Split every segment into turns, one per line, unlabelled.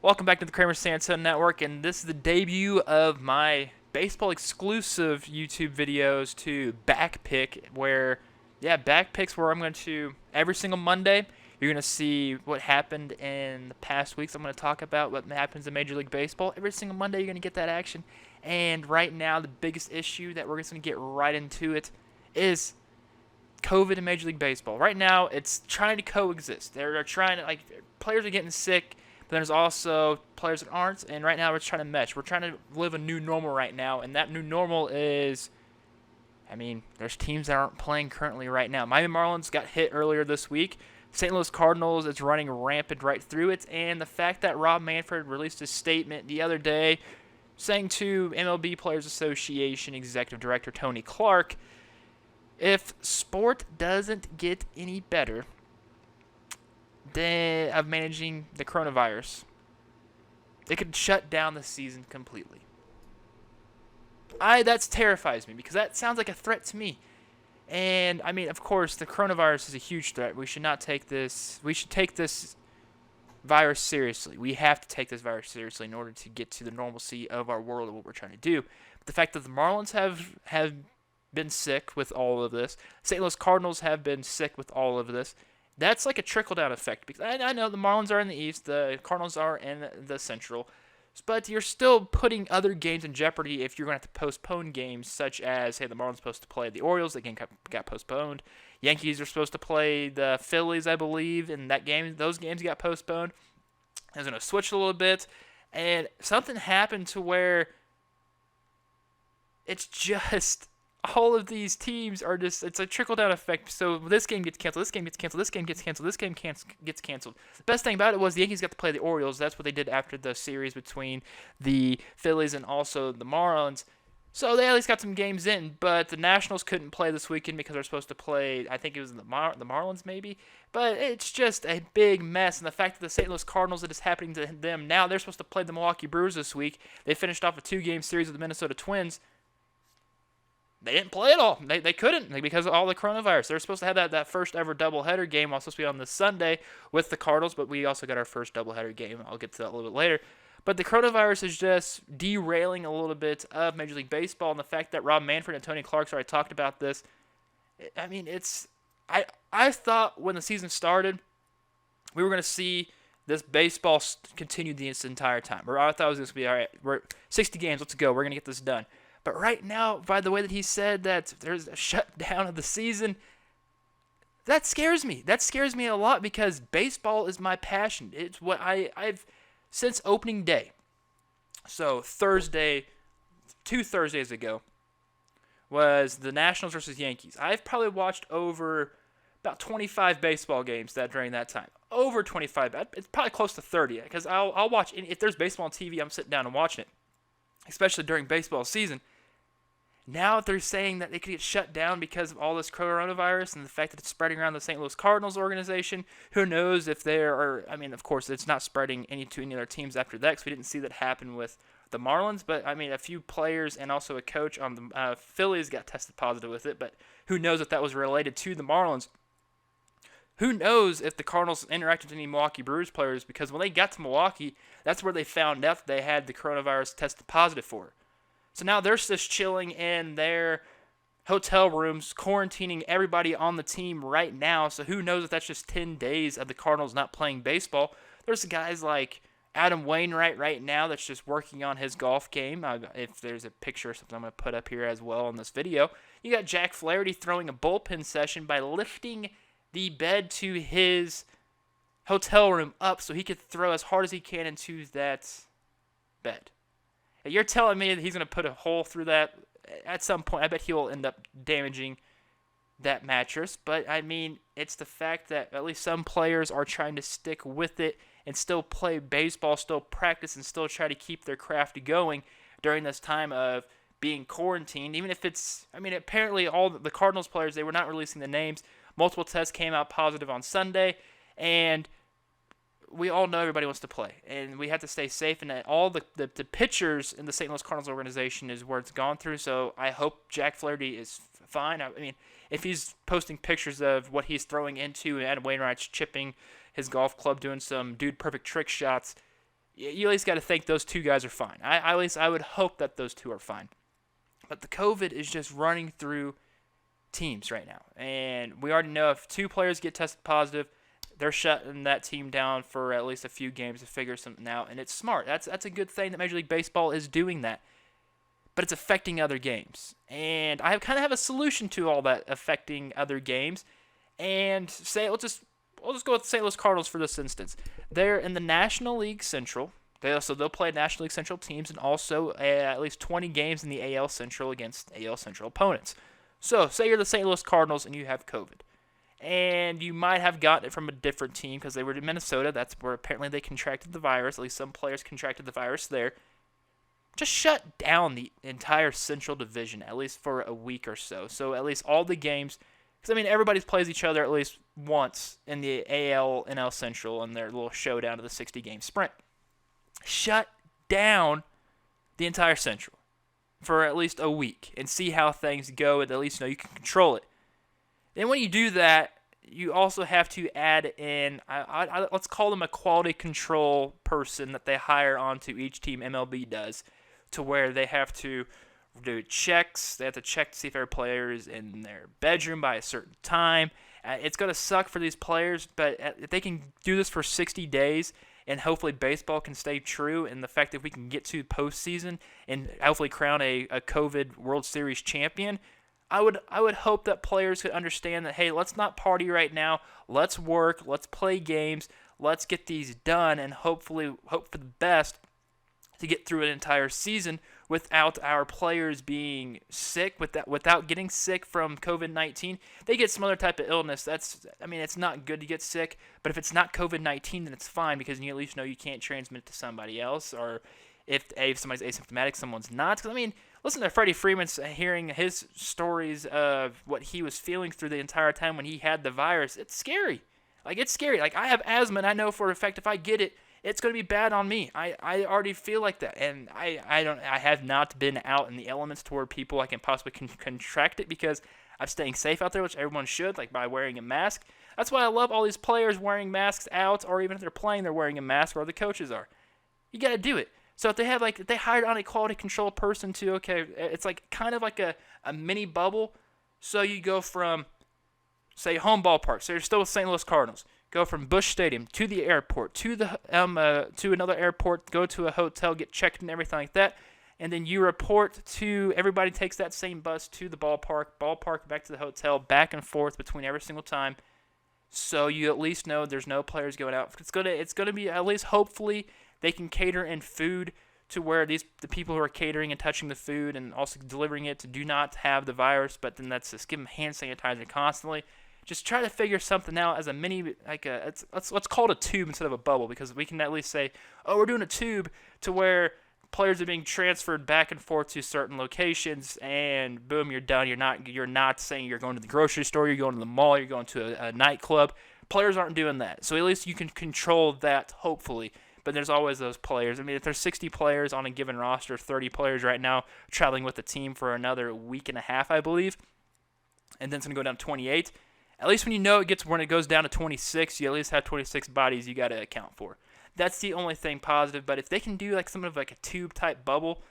Welcome back to the Kramer Sanson Network, and this is the debut of my baseball exclusive YouTube videos to Back Pick, Back Picks, where I'm going to, every single Monday, you're going to see what happened in the past weeks. I'm going to talk about what happens in Major League Baseball. Every single Monday, you're going to get that action. And right now, the biggest issue that we're just going to get right into it is COVID in Major League Baseball. Right now, it's trying to coexist. They're trying to, players are getting sick, but there's also players that aren't, and right now we're trying to mesh. We're trying to live a new normal right now, and that new normal is, there's teams that aren't playing currently right now. Miami Marlins got hit earlier this week. St. Louis Cardinals is running rampant right through it, and the fact that Rob Manfred released a statement the other day saying to MLB Players Association Executive Director Tony Clark, if sport doesn't get any better of managing the coronavirus, it could shut down the season completely. That terrifies me because that sounds like a threat to me. And of course, the coronavirus is a huge threat. We should not take this. We should take this virus seriously. We have to take this virus seriously in order to get to the normalcy of our world and what we're trying to do. But the fact that the Marlins have been sick with all of this, St. Louis Cardinals have been sick with all of this, that's like a trickle-down effect. Because I know the Marlins are in the East, the Cardinals are in the Central, but you're still putting other games in jeopardy if you're going to have to postpone games, such as, hey, the Marlins are supposed to play the Orioles, the game got postponed. Yankees are supposed to play the Phillies, I believe, and those games got postponed. I was going to switch a little bit, and something happened to where it's just all of these teams are just, it's a trickle-down effect. So this game gets canceled, this game gets canceled, this game gets canceled, this game gets canceled. The best thing about it was the Yankees got to play the Orioles. That's what they did after the series between the Phillies and also the Marlins. So they at least got some games in, but the Nationals couldn't play this weekend because they're supposed to play, I think it was the Marlins maybe. But it's just a big mess, and the fact that the St. Louis Cardinals, that is happening to them now, they're supposed to play the Milwaukee Brewers this week. They finished off a 2-game series with the Minnesota Twins. They didn't play at all. They couldn't because of all the coronavirus. They were supposed to have that first ever doubleheader game. Was supposed to be on this Sunday with the Cardinals, but we also got our first doubleheader game. I'll get to that a little bit later. But the coronavirus is just derailing a little bit of Major League Baseball, and the fact that Rob Manfred and Tony Clark already talked about this. I thought when the season started, we were going to see this baseball continue this entire time. Or I thought it was going to be, all right, we're 60 games, let's go, we're going to get this done. But right now, by the way that he said that there's a shutdown of the season, that scares me. That scares me a lot because baseball is my passion. It's what I've since opening day. So Thursday, 2 Thursdays ago, was the Nationals versus Yankees. I've probably watched over about 25 baseball games during that time. Over 25. It's probably close to 30 because I'll watch. If there's baseball on TV, I'm sitting down and watching it, especially during baseball season. Now they're saying that they could get shut down because of all this coronavirus and the fact that it's spreading around the St. Louis Cardinals organization. Who knows if of course, it's not spreading to any other teams after that because we didn't see that happen with the Marlins. But, a few players and also a coach on the Phillies got tested positive with it. But who knows if that was related to the Marlins. Who knows if the Cardinals interacted with any Milwaukee Brewers players because when they got to Milwaukee, that's where they found out that they had the coronavirus tested positive for it. So now they're just chilling in their hotel rooms, quarantining everybody on the team right now. So who knows if that's just 10 days of the Cardinals not playing baseball. There's guys like Adam Wainwright right now that's just working on his golf game. If there's a picture or something I'm going to put up here as well in this video. You got Jack Flaherty throwing a bullpen session by lifting the bed to his hotel room up so he could throw as hard as he can into that bed. You're telling me that he's going to put a hole through that at some point? I bet he will end up damaging that mattress. But, it's the fact that at least some players are trying to stick with it and still play baseball, still practice, and still try to keep their craft going during this time of being quarantined. Even if it's, apparently all the Cardinals players, they were not releasing the names. Multiple tests came out positive on Sunday, and we all know everybody wants to play, and we have to stay safe, and all the pitchers in the St. Louis Cardinals organization is where it's gone through, so I hope Jack Flaherty is fine. If he's posting pictures of what he's throwing into and Adam Wainwright's chipping his golf club, doing some dude-perfect trick shots, you at least got to think those two guys are fine. At least I would hope that those two are fine. But the COVID is just running through teams right now. And we already know if two players get tested positive, they're shutting that team down for at least a few games to figure something out. And it's smart. That's a good thing that Major League Baseball is doing that. But it's affecting other games. And I kind of have a solution to all that affecting other games. And we'll just go with the St. Louis Cardinals for this instance. They're in the National League Central. They'll play National League Central teams and also at least 20 games in the AL Central against AL Central opponents. So, say you're the St. Louis Cardinals and you have COVID. And you might have gotten it from a different team because they were in Minnesota. That's where apparently they contracted the virus. At least some players contracted the virus there. Just shut down the entire Central Division, at least for a week or so. So, at least all the games. Because, everybody plays each other at least once in the AL NL Central in their little showdown of the 60-game sprint. Shut down the entire Central for at least a week and see how things go, and at least you can control it. Then when you do that, you also have to add in, let's call them a quality control person that they hire onto each team. MLB does, to where they have to do checks. They have to check to see if every player is in their bedroom by a certain time. It's going to suck for these players, but if they can do this for 60 days, and hopefully baseball can stay true, and the fact that we can get to postseason and hopefully crown a COVID World Series champion, I would hope that players could understand that, hey, let's not party right now. Let's work. Let's play games. Let's get these done, and hopefully hope for the best to get through an entire season without our players being sick, without getting sick from COVID-19. They get some other type of illness. It's not good to get sick, but if it's not COVID-19, then it's fine because you at least know you can't transmit it to somebody else, or if somebody's asymptomatic, someone's not. Because, listen to Freddie Freeman's hearing his stories of what he was feeling through the entire time when he had the virus. It's scary. It's scary. I have asthma, and I know for a fact if I get it, it's going to be bad on me. I already feel like that, and I have not been out in the elements to where people I can possibly contract it because I'm staying safe out there, which everyone should, by wearing a mask. That's why I love all these players wearing masks out, or even if they're playing, they're wearing a mask, or the coaches are. You got to do it. So if they have if they hired on a quality control person too, okay, it's kind of like a mini bubble. So you go from, say, home ballpark. So you're still with St. Louis Cardinals. Go from Busch Stadium to the airport, to another airport, go to a hotel, get checked and everything like that, and then you report to everybody takes that same bus to the ballpark back to the hotel, back and forth between every single time, so you at least know there's no players going out. It's gonna be at least hopefully they can cater in food to where the people who are catering and touching the food and also delivering it do not have the virus, but then that's just give them hand sanitizer constantly. Just try to figure something out as a mini, let's call it a tube instead of a bubble, because we can at least say, oh, we're doing a tube to where players are being transferred back and forth to certain locations, and boom, you're done. You're not saying you're going to the grocery store, you're going to the mall, you're going to a nightclub. Players aren't doing that, so at least you can control that, hopefully. But there's always those players. If there's 60 players on a given roster, 30 players right now traveling with the team for another week and a half, I believe, and then it's going to go down to 28. At least when when it goes down to 26, you at least have 26 bodies you got to account for. That's the only thing positive. But if they can do some of a tube type bubble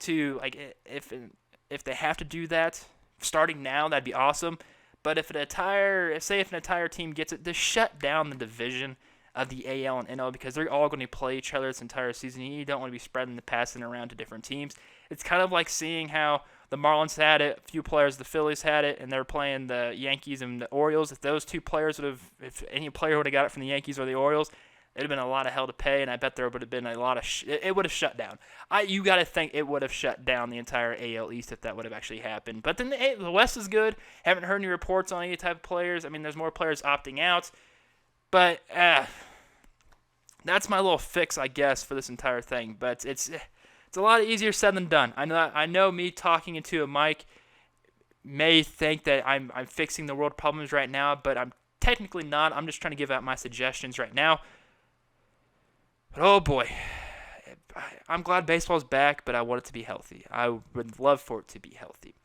to if they have to do that starting now, that'd be awesome. But if an entire team gets it, just shut down the division of the AL and NL, because they're all going to play each other this entire season. You don't want to be spreading the passing around to different teams. It's kind of like seeing how the Marlins had it, a few players, the Phillies had it, and they're playing the Yankees and the Orioles. If those two players if any player would have got it from the Yankees or the Orioles, it would have been a lot of hell to pay, and I bet there would have been a lot of it would have shut down. You got to think it would have shut down the entire AL East if that would have actually happened. But then the West is good. Haven't heard any reports on any type of players. There's more players opting out. But that's my little fix, I guess, for this entire thing. But it's a lot easier said than done. I know me talking into a mic may think that I'm fixing the world problems right now, but I'm technically not. I'm just trying to give out my suggestions right now. But oh boy, I'm glad baseball's back, but I want it to be healthy. I would love for it to be healthy.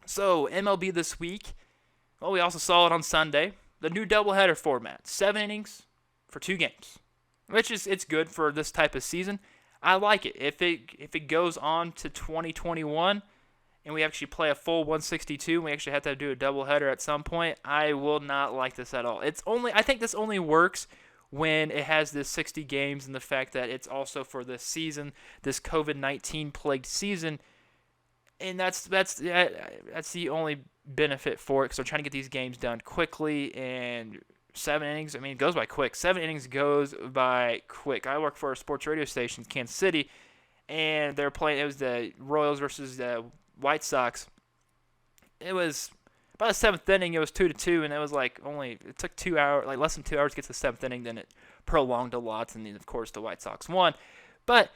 So MLB this week, we also saw it on Sunday. The new doubleheader format, 7 innings for 2 games. which is it's good for this type of season. I like it. If it goes on to 2021 and we actually play a full 162 and we actually have to do a doubleheader at some point, I will not like this at all. I think this only works when it has this 60 games and the fact that it's also for this season, this COVID-19 plagued season, and that's the only benefit for it because they're trying to get these games done quickly. And 7 innings, I mean, it goes by quick. 7 innings goes by quick. I work for a sports radio station in Kansas City, and they're playing. It was the Royals versus the White Sox. It was by the 7th inning, it was 2-2, and it was it took 2 hours, like less than 2 hours to get to the 7th inning. Then it prolonged a lot, and then of course the White Sox won. But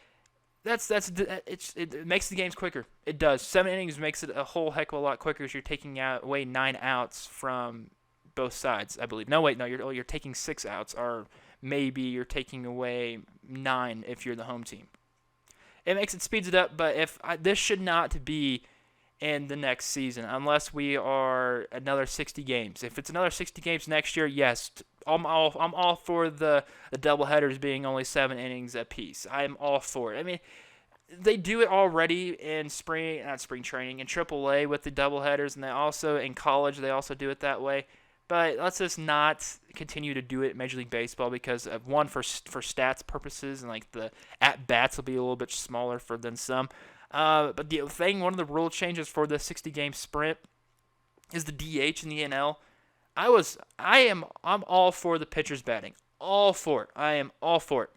it makes the games quicker. It does. 7 innings makes it a whole heck of a lot quicker because you're taking away 9 outs from both sides, I believe. No, you're taking 6 outs, or maybe you're taking away 9 if you're the home team. It speeds it up, but this should not be in the next season unless we are another 60 games. If it's another 60 games next year, yes, I'm all for the doubleheaders being only 7 innings apiece. I'm all for it. I mean, they do it already in not spring training, in AAA with the doubleheaders, and they also in college they also do it that way. But let's just not continue to do it in Major League Baseball because of one, for stats purposes, and like the at bats will be a little bit smaller than some. But one of the rule changes for the 60-game sprint is the DH in the NL. I'm all for the pitchers batting, all for it. I am all for it.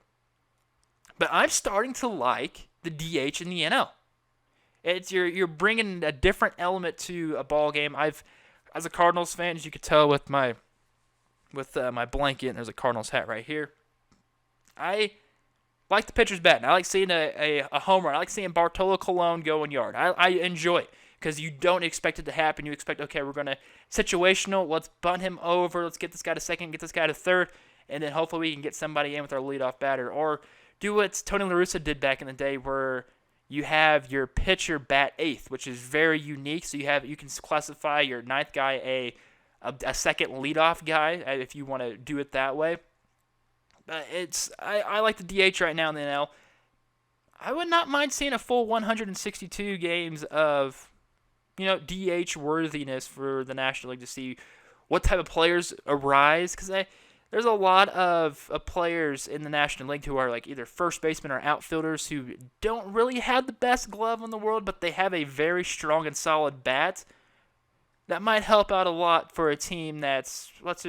But I'm starting to like the DH in the NL. You're bringing a different element to a ball game. As a Cardinals fan, as you could tell with my blanket, and there's a Cardinals hat right here, I like the pitcher's batting. I like seeing a home run. I like seeing Bartolo Colon going yard. I enjoy it because you don't expect it to happen. You expect, okay, we're going to situational, let's bunt him over, let's get this guy to second, get this guy to third, and then hopefully we can get somebody in with our leadoff batter. Or do what Tony La Russa did back in the day where you have your pitcher bat 8th, which is very unique. So you can classify your 9th guy a second leadoff guy if you want to do it that way. But I like the DH right now in the NL. I would not mind seeing a full 162 games of DH worthiness for the National League to see what type of players arise, because there's a lot of players in the National League who are like either first basemen or outfielders who don't really have the best glove in the world, but they have a very strong and solid bat. That might help out a lot for a team that's, let's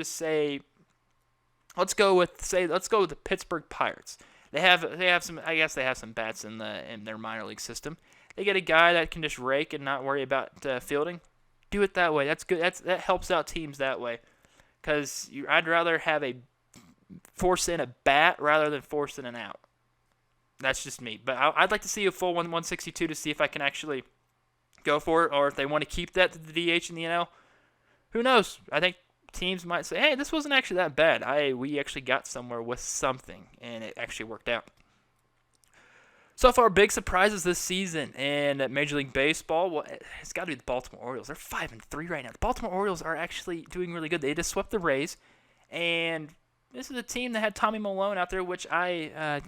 go with the Pittsburgh Pirates. They have some bats in their minor league system. They get a guy that can just rake and not worry about fielding. Do it that way. That's good. That helps out teams that way. Because I'd rather force in a bat rather than force in an out. That's just me. But I'd like to see a full 162 to see if I can actually go for it, or if they want to keep that to the DH in the NL. Who knows? I think teams might say, hey, this wasn't actually that bad. We actually got somewhere with something, and it actually worked out. So far, big surprises this season in Major League Baseball. Well, it's got to be the Baltimore Orioles. They're 5-3 right now. The Baltimore Orioles are actually doing really good. They just swept the Rays, and this is a team that had Tommy Milone out there, which I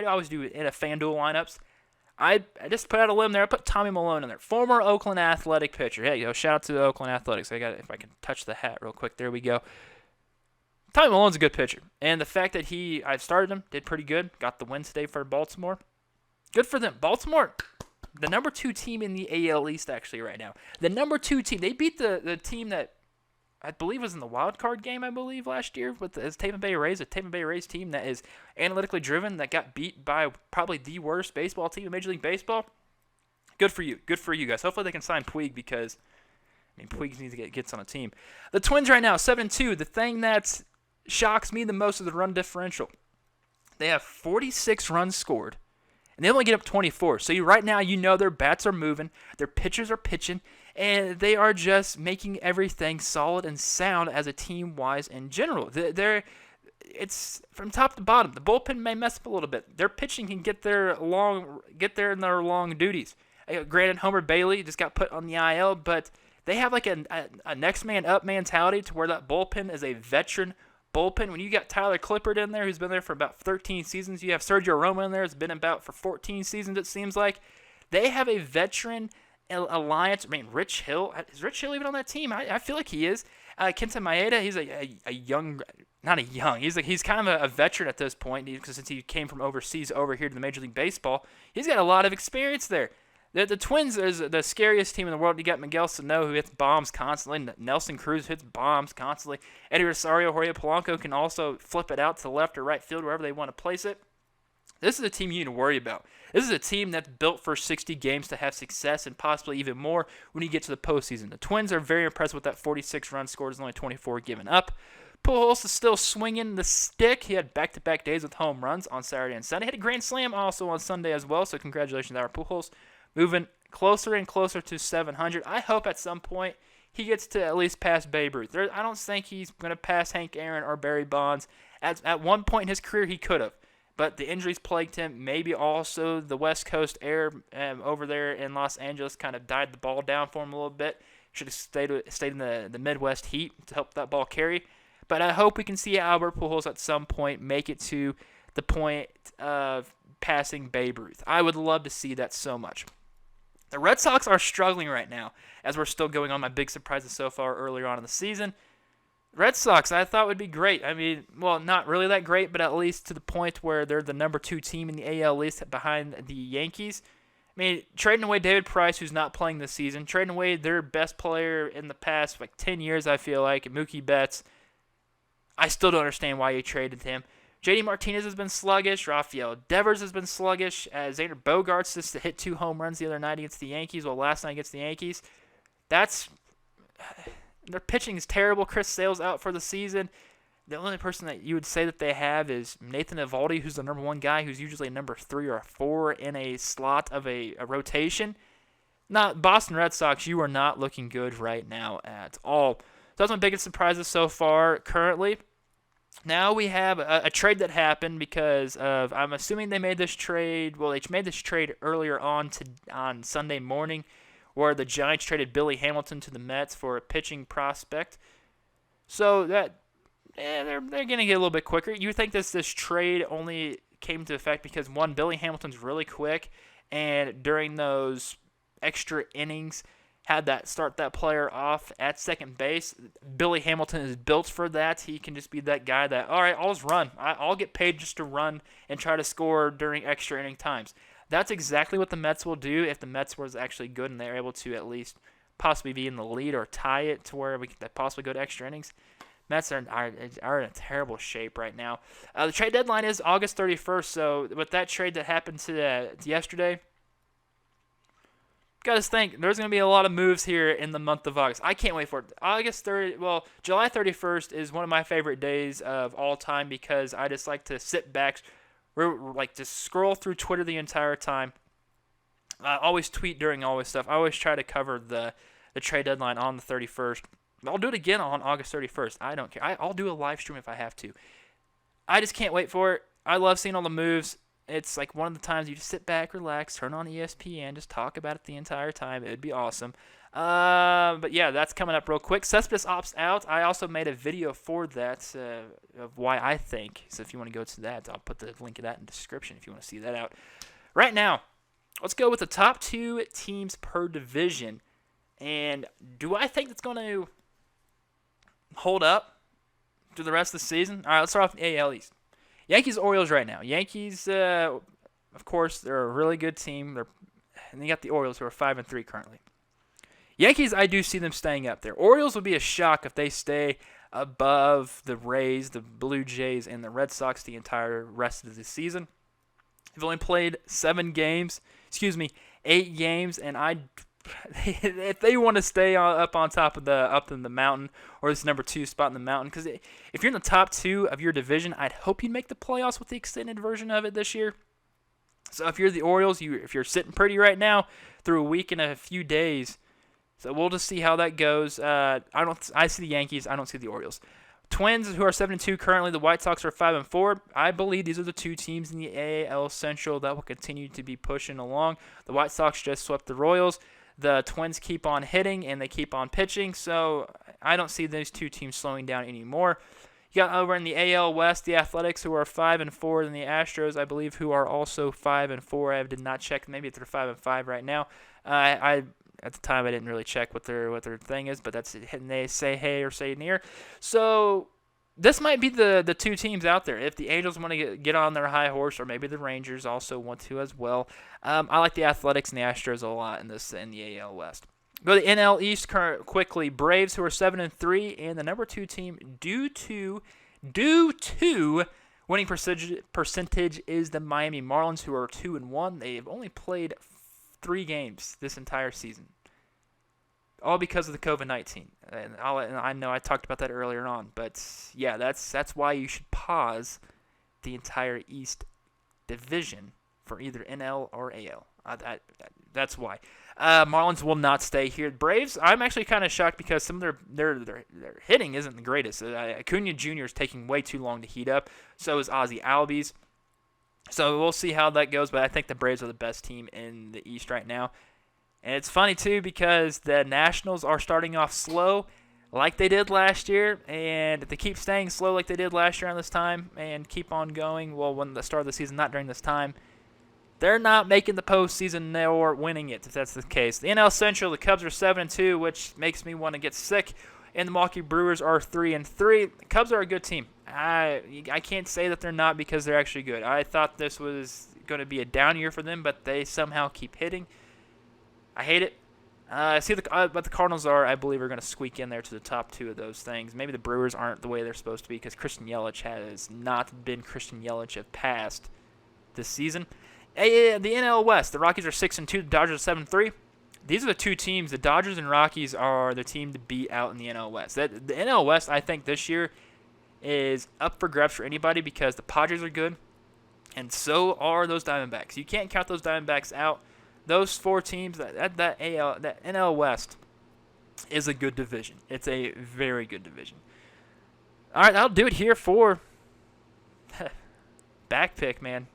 always do in a FanDuel lineups. I just put out a limb there. I put Tommy Milone in there, former Oakland Athletic pitcher. Hey, shout out to the Oakland Athletics. If I can touch the hat real quick. There we go. Tommy Malone's a good pitcher, and the fact that I started him, did pretty good, got the win today for Baltimore. Good for them. Baltimore, the number 2 team in the AL East actually right now. The number 2 team. They beat the team that I believe was in the wild card game, last year with the Tampa Bay Rays, a Tampa Bay Rays team that is analytically driven, that got beat by probably the worst baseball team in Major League Baseball. Good for you. Good for you guys. Hopefully they can sign Puig because, Puig needs to get on a team. The Twins right now, 7-2. The thing that shocks me the most is the run differential. They have 46 runs scored, and they only get up 24. So right now, their bats are moving, their pitchers are pitching, and they are just making everything solid and sound as a team-wise in general. It's from top to bottom. The bullpen may mess up a little bit. Their pitching can get there in their long duties. Granted, Homer Bailey just got put on the IL, but they have like a next man up mentality to where that bullpen is a veteran bullpen, when you got Tyler Clippard in there, who's been there for about 13 seasons, you have Sergio Romo in there, who's been about for 14 seasons, it seems like. They have a veteran alliance. I mean, Rich Hill. Is Rich Hill even on that team? I feel like he is. Kenta Maeda, he's a young, not a young, he's kind of a veteran at this point, because since he came from overseas over here to the Major League Baseball, he's got a lot of experience there. The Twins is the scariest team in the world. You got Miguel Sano, who hits bombs constantly. Nelson Cruz hits bombs constantly. Eddie Rosario, Jorge Polanco can also flip it out to left or right field, wherever they want to place it. This is a team you need to worry about. This is a team that's built for 60 games to have success and possibly even more when you get to the postseason. The Twins are very impressed with that 46 runs scored. There's only 24 given up. Pujols is still swinging the stick. He had back-to-back days with home runs on Saturday and Sunday. He had a grand slam also on Sunday as well, so congratulations to our Pujols. Moving closer and closer to 700. I hope at some point he gets to at least pass Babe Ruth. I don't think he's going to pass Hank Aaron or Barry Bonds. At one point in his career, he could have. But the injuries plagued him. Maybe also the West Coast air over there in Los Angeles kind of died the ball down for him a little bit. Should have stayed in the Midwest heat to help that ball carry. But I hope we can see Albert Pujols at some point make it to the point of passing Babe Ruth. I would love to see that so much. The Red Sox are struggling right now, as we're still going on my big surprises so far earlier on in the season. Red Sox, I thought would be great. I mean, well, not really that great, but at least to the point where they're the number 2 team in the AL East behind the Yankees. I mean, trading away David Price, who's not playing this season, trading away their best player in the past 10 years, I feel like, Mookie Betts. I still don't understand why you traded him. JD Martinez has been sluggish. Rafael Devers has been sluggish. Xander Bogaerts just hit 2 home runs the other night against the Yankees, last night against the Yankees. Their pitching is terrible. Chris Sale's out for the season. The only person that you would say that they have is Nathan Eovaldi, who's the number 1 guy, who's usually a number 3 or 4 in a slot of a rotation. Not Boston Red Sox, you are not looking good right now at all. So that's my biggest surprises so far currently. Now we have a trade that happened because of, I'm assuming they made this trade, they made this trade earlier on Sunday morning, where the Giants traded Billy Hamilton to the Mets for a pitching prospect. So that they're going to get a little bit quicker. You would think this trade only came into effect because, one, Billy Hamilton's really quick, and during those extra innings, start that player off at second base. Billy Hamilton is built for that. He can just be that guy that, all right, I'll just run. I'll get paid just to run and try to score during extra inning times. That's exactly what the Mets will do if the Mets was actually good and they're able to at least possibly be in the lead or tie it to where we could possibly go to extra innings. Mets are in a terrible shape right now. The trade deadline is August 31st, so with that trade that happened to yesterday, got to think there's going to be a lot of moves here in the month of August. I can't wait for it. July 31st is one of my favorite days of all time because I just like to sit back, just scroll through Twitter the entire time. I always tweet during all this stuff. I always try to cover the trade deadline on the 31st. I'll do it again on August 31st. I don't care. I'll do a live stream if I have to. I just can't wait for it. I love seeing all the moves. It's like one of the times you just sit back, relax, turn on ESPN, just talk about it the entire time. It would be awesome. But yeah, that's coming up real quick. Cespedes opts out. I also made a video for that of why I think. So if you want to go to that, I'll put the link of that in the description if you want to see that out. Right now, let's go with the top 2 teams per division. And do I think it's going to hold up through the rest of the season? All right, let's start off with the AL East. Yankees, Orioles right now. Yankees, of course, they're a really good team. And they got the Orioles, who are 5-3 currently. Yankees, I do see them staying up there. Orioles would be a shock if they stay above the Rays, the Blue Jays, and the Red Sox the entire rest of the season. They've only played 8 games, and if they want to stay up on top of up in the mountain, or this number 2 spot in the mountain, because if you're in the top 2 of your division, I'd hope you'd make the playoffs with the extended version of it this year. So if you're the Orioles, if you're sitting pretty right now through a week and a few days, so we'll just see how that goes. I see the Yankees. I don't see the Orioles. Twins, who are 7-2 currently. The White Sox are 5-4. I believe these are the 2 teams in the AL Central that will continue to be pushing along. The White Sox just swept the Royals. The Twins keep on hitting, and they keep on pitching, so I don't see those 2 teams slowing down anymore. You You got over in the AL West, the Athletics, who are 5-4, and the Astros, I believe, who are also 5-4. I did not check. Maybe they're 5-5 right now. I at the time I didn't really check what their thing is, but that's it. And they say hey or say near. So this might be the two teams out there. If the Angels want to get on their high horse, or maybe the Rangers also want to as well. I like the Athletics and the Astros a lot in the AL West. Go to the NL East quickly. Braves, who are 7-3, and the number 2 team due to winning percentage is the Miami Marlins, who are 2-1. They've only played 3 games this entire season, all because of the COVID-19. And I know I talked about that earlier on, but yeah, that's why you should pause the entire East division for either NL or AL. That's why. Marlins will not stay here. Braves, I'm actually kind of shocked because some of their hitting isn't the greatest. Acuna Jr. is taking way too long to heat up. So is Ozzie Albies. So we'll see how that goes, but I think the Braves are the best team in the East right now. And it's funny, too, because the Nationals are starting off slow like they did last year. And if they keep staying slow like they did last year on this time and keep on going, well, when the start of the season, not during this time, they're not making the postseason nor winning it, if that's the case. The NL Central, the Cubs are 7-2, which makes me want to get sick. And the Milwaukee Brewers are 3-3. The Cubs are a good team. I can't say that they're not because they're actually good. I thought this was going to be a down year for them, but they somehow keep hitting. I hate it. But the Cardinals I believe, are going to squeak in there to the top 2 of those things. Maybe the Brewers aren't the way they're supposed to be because Christian Yelich has not been Christian Yelich of past this season. The NL West, the Rockies are 6-2, the Dodgers are 7-3. These are the 2 teams. The Dodgers and Rockies are the team to beat out in the NL West. The NL West, I think, this year is up for grabs for anybody because the Padres are good, and so are those Diamondbacks. You can't count those Diamondbacks out. Those 4 teams, that NL West is a good division. It's a very good division. All right, I'll do it here for back pick, man.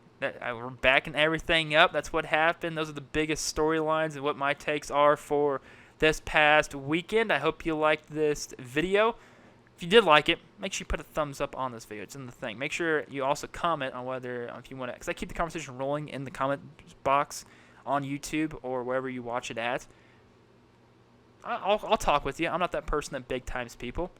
We're backing everything up. That's what happened. Those are the biggest storylines and what my takes are for this past weekend. I hope you liked this video. If you did like it, make sure you put a thumbs up on this video. It's in the thing. Make sure you also comment on whether, if you want to, because I keep the conversation rolling in the comment box on YouTube or wherever you watch it at. I'll talk with you. I'm not that person that big times people.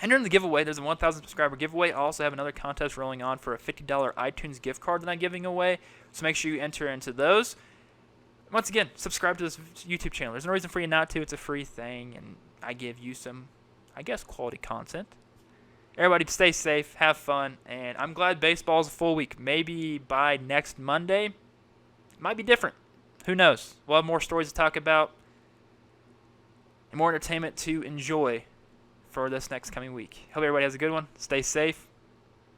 And during the giveaway, there's a 1,000 subscriber giveaway. I also have another contest rolling on for a $50 iTunes gift card that I'm giving away. So make sure you enter into those. Once again, subscribe to this YouTube channel. There's no reason for you not to. It's a free thing, and I give you some, I guess, quality content. Everybody stay safe, have fun, and I'm glad baseball's a full week. Maybe by next Monday, it might be different. Who knows? We'll have more stories to talk about and more entertainment to enjoy for this next coming week. Hope everybody has a good one. Stay safe.